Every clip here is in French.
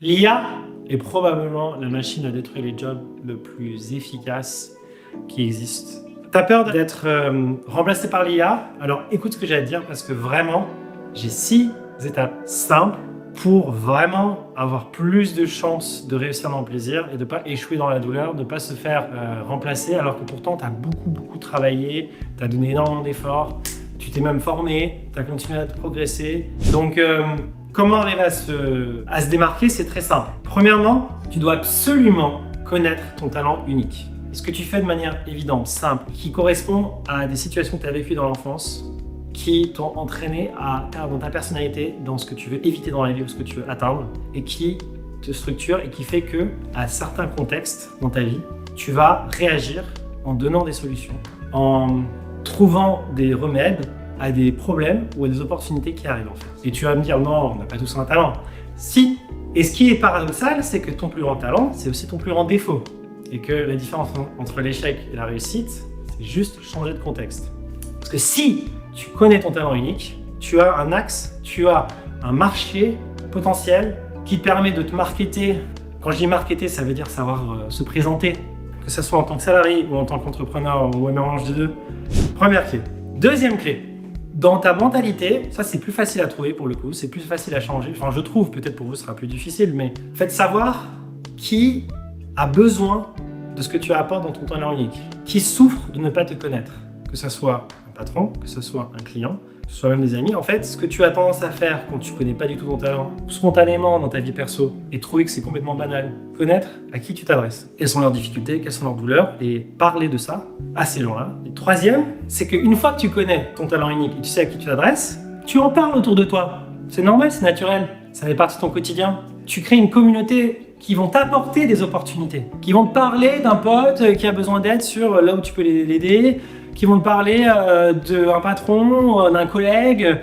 L'IA est probablement la machine à détruire les jobs le plus efficace qui existe. T'as peur d'être remplacé par l'IA? Alors écoute ce que j'ai à te dire parce que vraiment, j'ai 6 étapes simples pour vraiment avoir plus de chances de réussir dans le plaisir et de ne pas échouer dans la douleur, de ne pas se faire remplacer alors que pourtant tu as beaucoup travaillé, tu as donné énormément d'efforts, tu t'es même formé, tu as continué à progresser. Donc comment arriver à se démarquer? C'est très simple. Premièrement, tu dois absolument connaître ton talent unique. Ce que tu fais de manière évidente, simple, qui correspond à des situations que tu as vécues dans l'enfance, qui t'ont entraîné à faire dans ta personnalité, dans ce que tu veux éviter dans la vie ou ce que tu veux atteindre, et qui te structure et qui fait que, à certains contextes dans ta vie, tu vas réagir en donnant des solutions, en trouvant des remèdes à des problèmes ou à des opportunités qui arrivent en fait. Et tu vas me dire non, on n'a pas tous un talent. Si. Et ce qui est paradoxal, c'est que ton plus grand talent, c'est aussi ton plus grand défaut. Et que la différence entre l'échec et la réussite, c'est juste changer de contexte. Parce que si tu connais ton talent unique, tu as un axe, tu as un marché potentiel qui te permet de te marketer. Quand je dis marketer, ça veut dire savoir se présenter, que ce soit en tant que salarié ou en tant qu'entrepreneur ou un mélange des deux. Première clé. Deuxième clé. Dans ta mentalité, ça c'est plus facile à trouver pour le coup, c'est plus facile à changer. Enfin, je trouve, peut-être pour vous ce sera plus difficile, mais faites savoir qui a besoin de ce que tu apportes dans ton talent unique, qui souffre de ne pas te connaître, que ce soit un patron, que ce soit un client, que ce soit même des amis. En fait, ce que tu as tendance à faire quand tu connais pas du tout ton talent, spontanément dans ta vie perso, et trouver que c'est complètement banal, connaître à qui tu t'adresses, quelles sont leurs difficultés, quelles sont leurs douleurs, et parler de ça à ces gens-là. Et troisième, c'est qu'une fois que tu connais ton talent unique et tu sais à qui tu t'adresses, tu en parles autour de toi. C'est normal, c'est naturel, ça fait partie de ton quotidien. Tu crées une communauté qui vont t'apporter des opportunités, qui vont te parler d'un pote qui a besoin d'aide sur là où tu peux l'aider, qui vont te parler d'un patron, d'un collègue.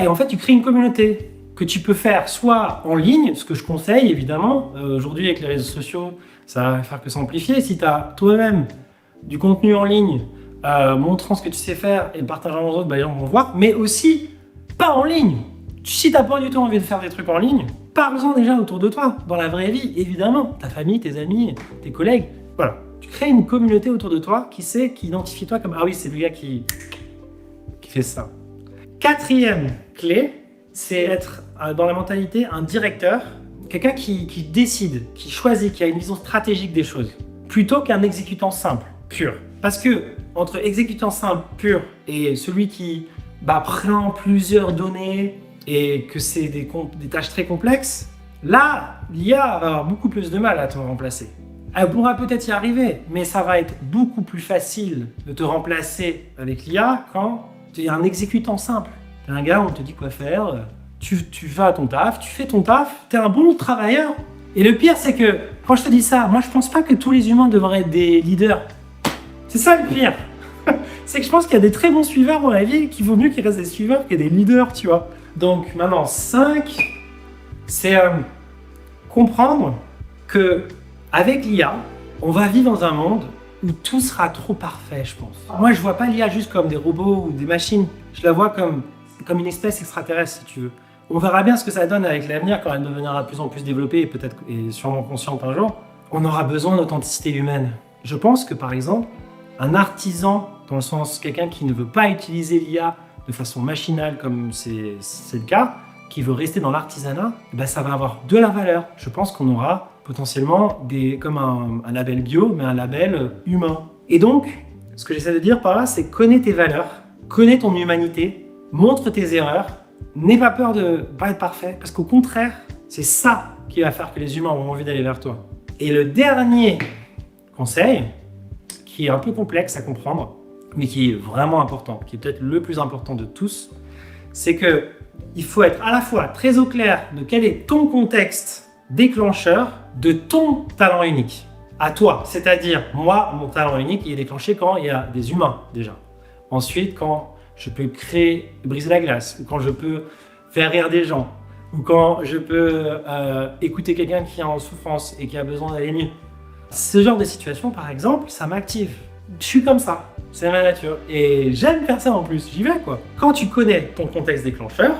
Et en fait, tu crées une communauté que tu peux faire soit en ligne, ce que je conseille évidemment. Aujourd'hui, avec les réseaux sociaux, ça va faire que s'amplifier. Si tu as toi-même du contenu en ligne, montrant ce que tu sais faire et partageant aux autres, les gens vont voir, mais aussi pas en ligne. Si tu n'as pas du tout envie de faire des trucs en ligne, parle-en déjà autour de toi, dans la vraie vie, évidemment, ta famille, tes amis, tes collègues. Voilà, tu crées une communauté autour de toi qui identifie toi comme « Ah oui, c'est le gars qui fait ça ». Quatrième clé, c'est être dans la mentalité un directeur, quelqu'un qui décide, qui choisit, qui a une vision stratégique des choses, plutôt qu'un exécutant simple, pur. Parce que entre exécutant simple, pur, et celui qui prend plusieurs données, et que c'est des tâches très complexes, là, l'IA va avoir beaucoup plus de mal à te remplacer. Elle pourra peut-être y arriver, mais ça va être beaucoup plus facile de te remplacer avec l'IA quand tu es un exécutant simple. Tu es un gars, on te dit quoi faire, tu vas à ton taf, tu fais ton taf, tu es un bon travailleur. Et le pire, c'est que quand je te dis ça, moi je pense pas que tous les humains devraient être des leaders. C'est ça le pire. C'est que je pense qu'il y a des très bons suiveurs dans la vie, qu'il vaut mieux qu'ils restent des suiveurs que des leaders, tu vois. Donc maintenant, 5, c'est comprendre que avec l'IA, on va vivre dans un monde où tout sera trop parfait, je pense. Moi, je vois pas l'IA juste comme des robots ou des machines. Je la vois comme une espèce extraterrestre, si tu veux. On verra bien ce que ça donne avec l'avenir quand elle deviendra de plus en plus développée et peut-être et sûrement consciente un jour. On aura besoin d'authenticité humaine. Je pense que par exemple, un artisan, dans le sens quelqu'un qui ne veut pas utiliser l'IA de façon machinale comme c'est le cas, qui veut rester dans l'artisanat, ça va avoir de la valeur. Je pense qu'on aura potentiellement comme un label bio, mais un label humain. Et donc, ce que j'essaie de dire par là, c'est connais tes valeurs, connais ton humanité, montre tes erreurs, n'aie pas peur de pas être parfait, parce qu'au contraire, c'est ça qui va faire que les humains auront envie d'aller vers toi. Et le dernier conseil, qui est un peu complexe à comprendre, mais qui est vraiment important, qui est peut-être le plus important de tous, c'est que il faut être à la fois très au clair de quel est ton contexte déclencheur de ton talent unique, à toi. C'est-à-dire, moi, mon talent unique, il est déclenché quand il y a des humains, déjà. Ensuite, quand je peux briser la glace, ou quand je peux faire rire des gens, ou quand je peux écouter quelqu'un qui est en souffrance et qui a besoin d'aller mieux. Ce genre de situation, par exemple, ça m'active. Je suis comme ça. C'est ma nature. Et j'aime faire ça en plus, j'y vais quoi. Quand tu connais ton contexte déclencheur,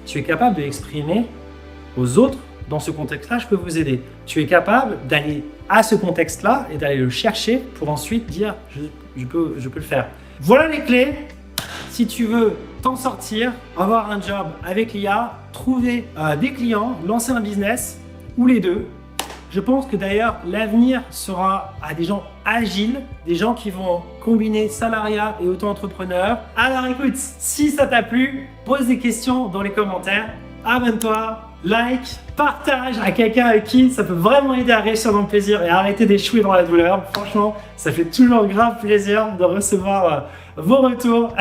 tu es capable de l'exprimer aux autres dans ce contexte-là, je peux vous aider. Tu es capable d'aller à ce contexte-là et d'aller le chercher pour ensuite dire je peux le faire. Voilà les clés. Si tu veux t'en sortir, avoir un job avec l'IA, trouver des clients, lancer un business ou les deux. Je pense que d'ailleurs l'avenir sera à des gens agiles, des gens qui vont combiner salariat et auto-entrepreneur. Alors écoute, si ça t'a plu, pose des questions dans les commentaires, abonne-toi, like, partage à quelqu'un avec qui ça peut vraiment aider à réussir dans le plaisir et à arrêter d'échouer dans la douleur. Franchement, ça fait toujours grave plaisir de recevoir vos retours.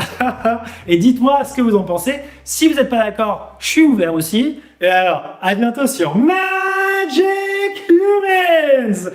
Et dites-moi ce que vous en pensez. Si vous n'êtes pas d'accord, je suis ouvert aussi. Et alors, à bientôt sur Magic Humans.